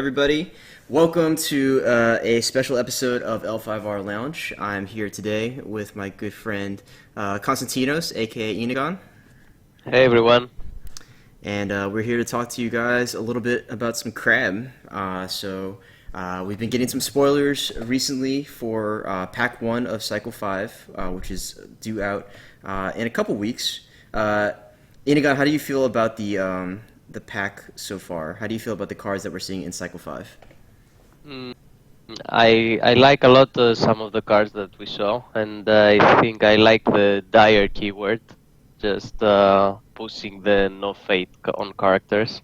everybody. Welcome to a special episode of L5R Lounge. I'm here today with my good friend Konstantinos, aka Enegon, Hey everyone. and we're here to talk to you guys a little bit about some crab. We've been getting some spoilers recently for Pack 1 of Cycle 5, which is due out in a couple weeks. Enegon, how do you feel about the pack so far? How do you feel about the cards that we're seeing in Cycle 5? Mm, I like a lot some of the cards that we saw, and I think I like the dire keyword, just pushing the no fate on characters.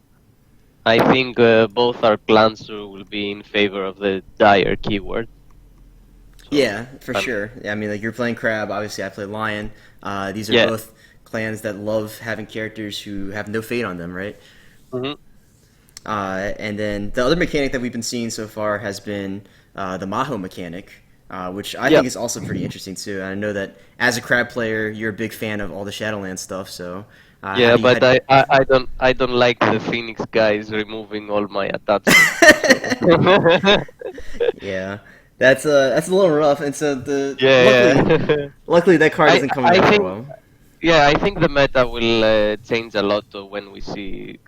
I think both our clans will be in favor of the dire keyword. So Yeah, for I'm sure. Yeah, I mean, like you're playing Crab. Obviously, I play Lion. These are yeah. both clans that love having characters who have no fate on them, right? hmm And then the other mechanic that we've been seeing so far has been the Maho mechanic, which I Yeah. think is also pretty interesting too. And I know that as a Crab player, you're a big fan of all the Shadowland stuff. So, how Yeah, do you? but I don't like the Phoenix guys removing all my attachments. So Yeah, that's a little rough. And so the yeah, luckily, yeah. luckily that card I isn't coming I out for a think while. Yeah, I think the meta will change a lot when we see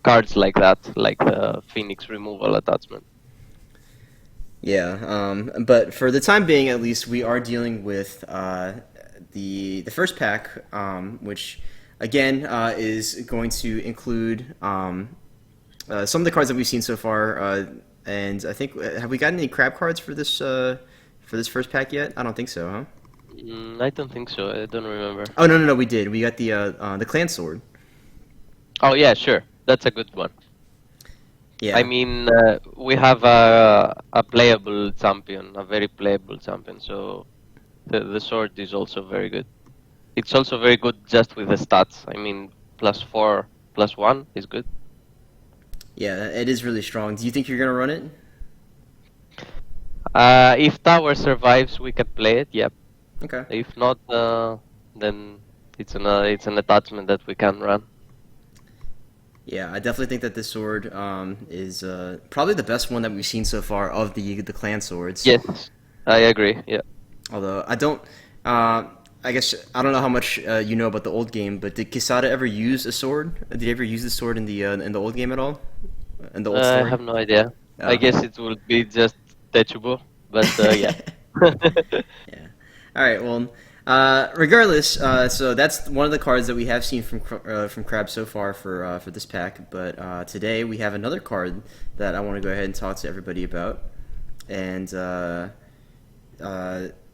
cards like that, like the Phoenix removal attachment. Yeah, but for the time being, at least, we are dealing with the first pack, which again is going to include some of the cards that we've seen so far. And I think have we gotten any crab cards for this first pack yet? I don't think so, huh? I don't think so. I don't remember. Oh no, we did. We got the clan sword. Oh yeah, sure. That's a good one. I Yeah, mean, we have a playable champion, a very playable champion. So the sword is also very good. It's also very good just with the stats. I mean, +4, +1 is good. yeah, it is really strong. Do you think you're gonna run it? If tower survives, we can play it. Yep. Okay. If not, then it's an attachment that we can run. Yeah, I definitely think that this sword is probably the best one that we've seen so far of the clan swords. Yes, I agree. Yeah. Although I don't, I guess I don't know how much you know about the old game, but did Kisada ever use a sword? Did he ever use the sword in the old game at all? In the old I story? have no idea. I Oh. guess it will be just teachable, but yeah. Yeah. All right. Well, regardless, so that's one of the cards that we have seen from Crab so far for this pack. But today we have another card that I want to go ahead and talk to everybody about. And uh,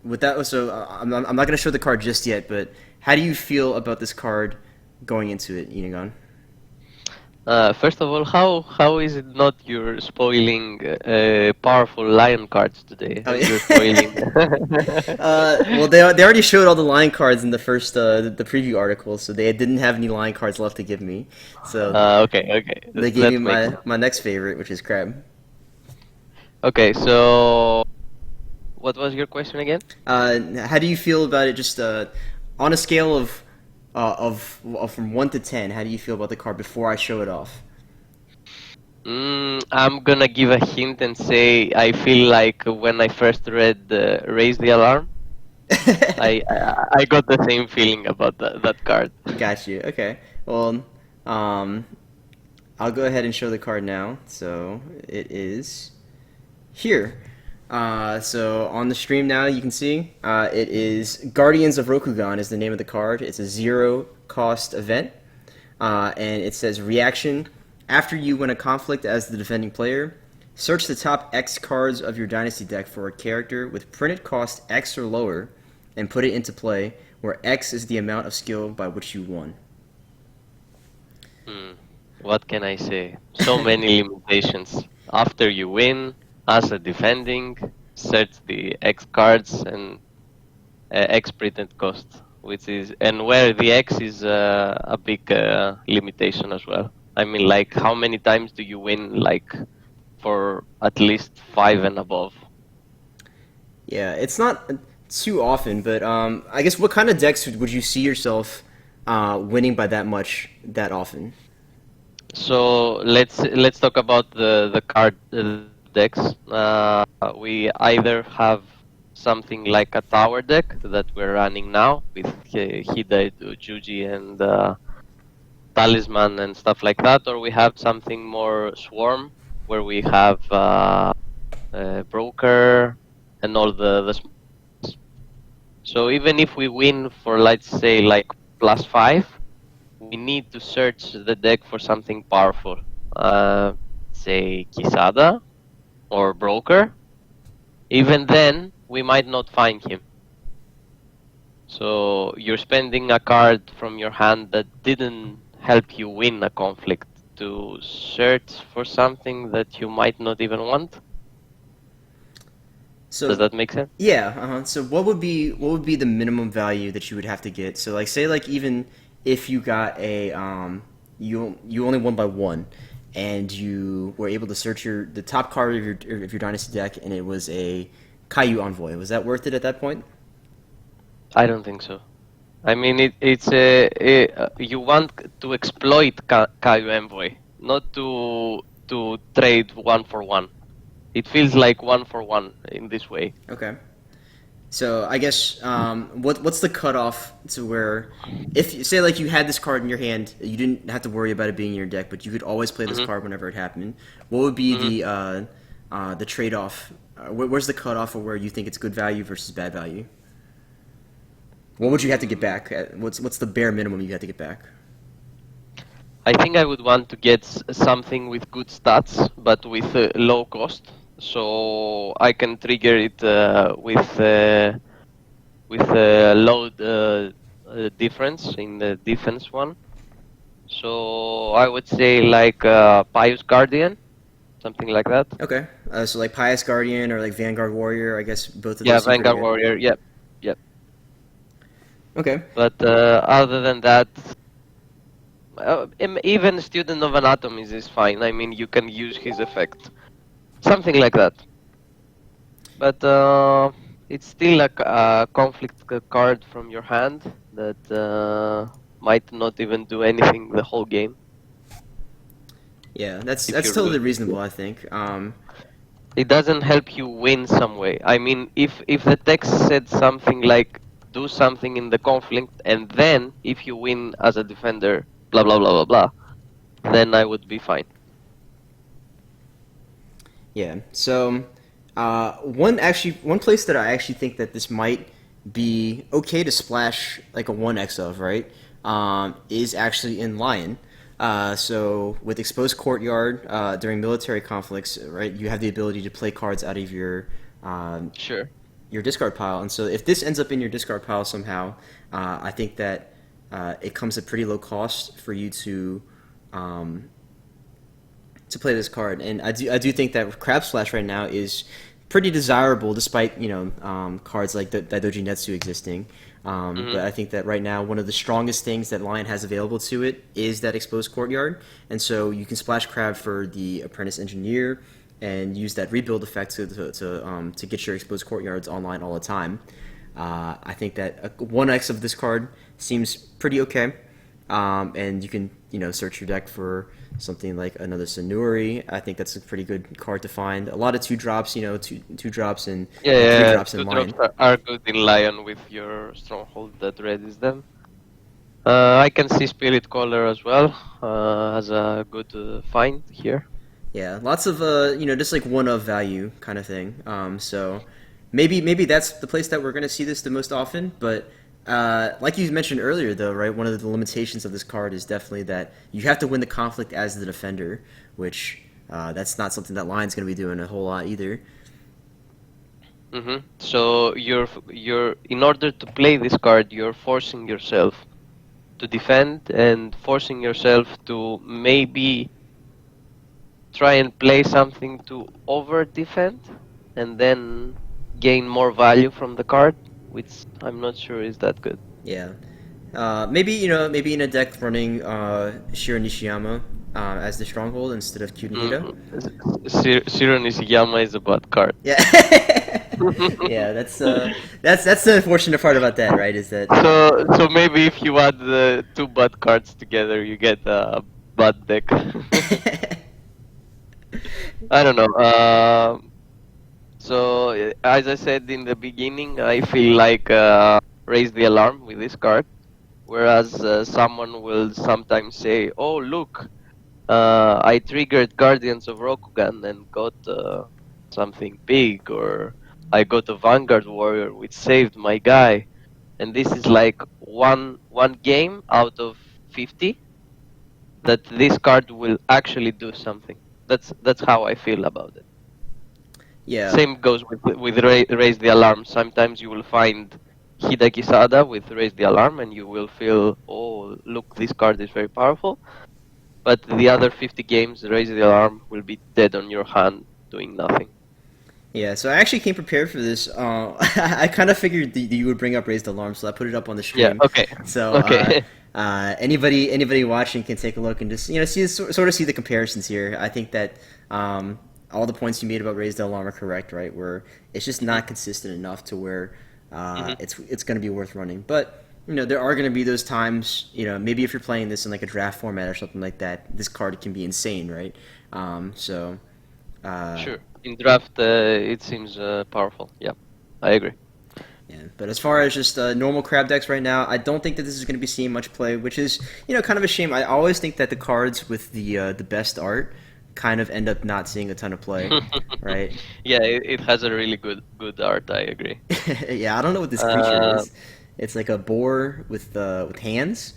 with that, so I'm not going to show the card just yet. But how do you feel about this card going into it, Enegon? First of all, how is it not you're spoiling powerful lion cards today, Oh, and you're yeah. spoiling? Well, they already showed all the line cards in the first the preview article, so they didn't have any line cards left to give me. So Okay, okay, they gave me that makes sense. my next favorite, which is crab. Okay, so what was your question again? How do you feel about it? Just on a scale of from 1 to 10, how do you feel about the card before I show it off? I'm gonna give a hint and say I feel like when I first read Raise the Alarm, I got the same feeling about that card. Got you. Okay. Well, um, I'll go ahead and show the card now. So it is here. So on the stream now, you can see it is Guardians of Rokugan is the name of the card. It's a zero cost event, and it says reaction after you win a conflict as the defending player. Search the top X cards of your dynasty deck for a character with printed cost X or lower, and put it into play, where X is the amount of skill by which you won. Hmm. What can I say? So many limitations. After you win, as a defending, search the X cards and X printed cost, which is and where the X is a big limitation as well. I mean, like how many times do you win? Like for at least 5 and above. Yeah, it's not too often, but I guess what kind of decks would you see yourself winning by that much that often? So let's talk about the card decks. We either have something like a tower deck that we're running now with Hida, Juji, and Talisman and stuff like that, or we have something more swarm where we have broker and all the so even if we win for, let's say, like +5, we need to search the deck for something powerful. Say Kisada or broker. Even then, we might not find him. So you're spending a card from your hand that didn't help you win a conflict to search for something that you might not even want. So Does that make sense? yeah, so what would be the minimum value that you would have to get? So like say like even if you got a you only won by one, and you were able to search the top card of your dynasty deck, and it was a Caillou Envoy. Was that worth it at that point? I don't think so. I mean, you want to exploit Caillou Envoy, not to trade 1 for 1. It feels like 1 for 1 in this way. Okay. So I guess what's the cutoff to where if say like you had this card in your hand, you didn't have to worry about it being in your deck, but you could always play this Mm-hmm. card whenever it happened. What would be Mm-hmm. the trade off? Where's the cutoff of where you think it's good value versus bad value? What would you have to get back? What's the bare minimum you have to get back? I think I would want to get something with good stats, but with low cost, so I can trigger it with a low difference in the defense one. So I would say like Pious Guardian, something like that. Okay, so like Pious Guardian or like Vanguard Warrior. I guess both of Yeah, those seem pretty Vanguard good. Warrior. Yep, yep. Okay. But other than that, even Student of Anatomies is fine. I mean, you can use his effect, something like that. But it's still a conflict card from your hand that might not even do anything the whole game. Yeah, that's If that's you're totally good. reasonable. I think. It doesn't help you win some way. I mean, if the text said something like do something in the conflict, and then if you win as a defender, blah blah blah blah blah, then I would be fine. Yeah. So, one place that I actually think that this might be okay to splash like a 1x of, right? Is actually in Lion. So with exposed courtyard during military conflicts, right, you have the ability to play cards out of Sure. your discard pile, and so if this ends up in your discard pile somehow, I think that it comes at pretty low cost for you um, to play this card, and I do think that Crab Splash right now is pretty desirable, despite cards like the Daidoji Netsu existing. Hmm. But I think that right now one of the strongest things that Lion has available to it is that exposed courtyard, and so you can splash Crab for the Apprentice Engineer and use that rebuild effect to get your exposed courtyards online all the time. I think that a 1x of this card seems pretty okay. And you can search your deck for something like another Sanuri. I think that's a pretty good card to find. A lot of 2 drops, two drops Yeah, and 3 yeah. drops Two in drops line. are good in Lion with your stronghold that readies them. I can see Spirit Caller as well as a good find here. Yeah, lots of just like one of value kind of thing. So maybe that's the place that we're going to see this the most often. But like you mentioned earlier, though, right? One of the limitations of this card is definitely that you have to win the conflict as the defender, which that's not something that Lion's going to be doing a whole lot either. So you're in order to play this card, you're forcing yourself to defend and forcing yourself to maybe try and play something to over defend and then gain more value from the card, which I'm not sure is that good. Yeah. Maybe in a deck running Shiro Nishiyama as the stronghold instead of Kyunihira. Shiro Nishiyama is a bad card. Yeah. Yeah, that's the unfortunate part about that, right? Is that So maybe if you add the two bad cards together, you get a bad deck. I don't know. So as I said in the beginning, I feel like raise the alarm with this card. Whereas someone will sometimes say, "Oh, look, I triggered Guardians of Rokugan and got something big," or "I got a Vanguard Warrior which saved my guy." And this is like one game out of 50 that this card will actually do something. That's how I feel about it. Yeah. Same goes with raise the alarm. Sometimes you will find Hidaki Sada with raise the alarm, and you will feel, oh, look, this card is very powerful. But the other 50 games, raise the alarm will be dead on your hand, doing nothing. Yeah, so I actually came prepared for this. I kind of figured that you would bring up raised alarm, so I put it up on the Yeah. stream. Okay. So Okay. anybody watching can take a look and just see sort of see the comparisons here. I think that all the points you made about raised alarm are correct, right? Where it's just not consistent enough to where it's going to be worth running. But there are going to be those times. Maybe if you're playing this in like a draft format or something like that, this card can be insane, right? So. Sure. In draft, it seems powerful. Yeah, I agree. Yeah, but as far as just normal crab decks right now, I don't think that this is going to be seeing much play, which is kind of a shame. I always think that the cards with the best art kind of end up not seeing a ton of play, right? Yeah, it has a really good art. I agree. Yeah, I don't know what this creature is. It's like a boar with hands.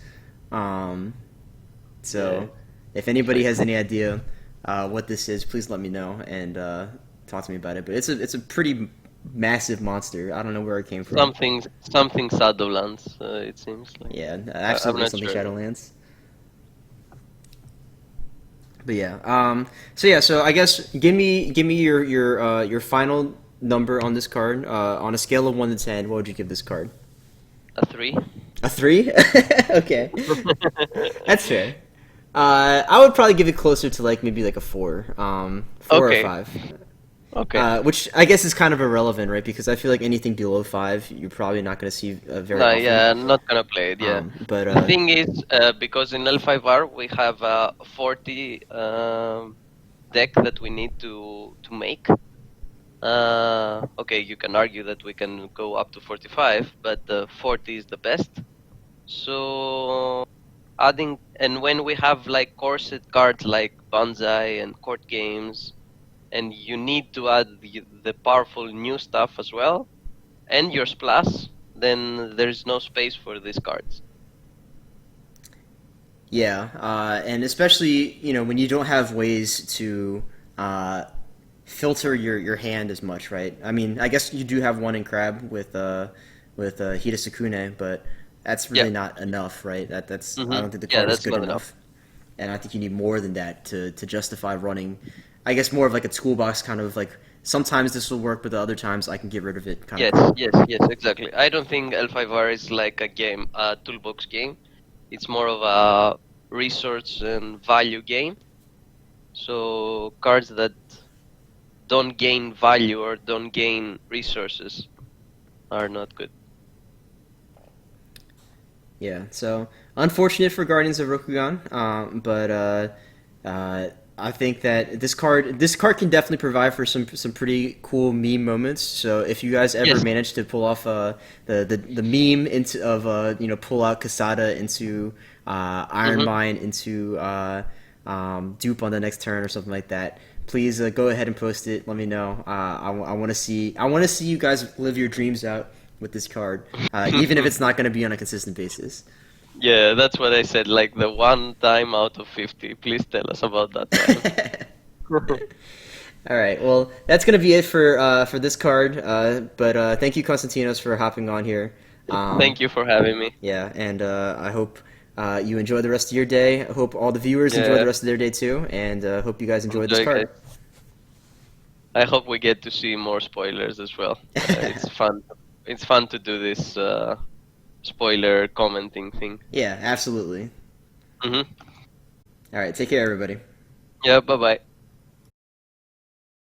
Um, so Yeah. if anybody has any idea what this is, please let me know and talk to me about it. But it's a pretty massive monster. I don't know where it came from. Something Shadowlands. It seems like. Yeah, I'm absolutely not something sure. Shadowlands. But yeah, so I guess give me your final number on this card. On a scale of 1 to 10, what would you give this card? A 3. A 3? Okay, that's fair. I would probably give it closer to like maybe like a 4, 4 or 5. Okay. Okay. Which I guess is kind of irrelevant, right? Because I feel like anything below 5, you're probably not going to see very No, often. yeah, I'm not gonna play it. Yeah. But The thing is, because in L5R we have a 40 deck that we need to make. Okay, you can argue that we can go up to 45, but 40 is the best. So adding, and when we have like corset cards like Banzai and Court Games, and you need to add the powerful new stuff as well, and your splash, then there's no space for these cards. yeah, and especially when you don't have ways to filter your hand as much, right? I mean, I guess you do have one in Crab with Hida Sukune, but that's really Yeah. not enough, right? That's I don't think the Yeah, card is that's good not enough, and I think you need more than that to justify running. I guess more of like a toolbox kind of like sometimes this will work, but the other times I can get rid of it kind of Yes, card. yes, exactly. I don't think L5R is like a toolbox game. It's more of a resource and value game. So cards that don't gain value or don't gain resources are not good. Yeah, so unfortunate for Guardians of Rokugan, but I think that this card can definitely provide for some pretty cool meme moments. So if you guys ever Yes. manage to pull off the meme into of pull out Kasada into Iron Mm-hmm. Mine into dupe on the next turn or something like that. Please go ahead and post it. Let me know. I want to see you guys live your dreams out with this card, even if it's not going to be on a consistent basis. Yeah, that's what I said. Like the one time out of 50. Please tell us about that time. All right. Well, that's going to be it for this card. But thank you, Konstantinos, for hopping on here. Thank you for having me. Yeah, and I hope you enjoy the rest of your day. I hope all the viewers enjoy the Yeah, rest of their day too, and hope you guys enjoy this enjoy, guys. card. I hope we get to see more spoilers as well. It's fun. It's fun to do this spoiler commenting thing. Yeah, absolutely. Hmm. All right. Take care, everybody. Yeah. Bye bye.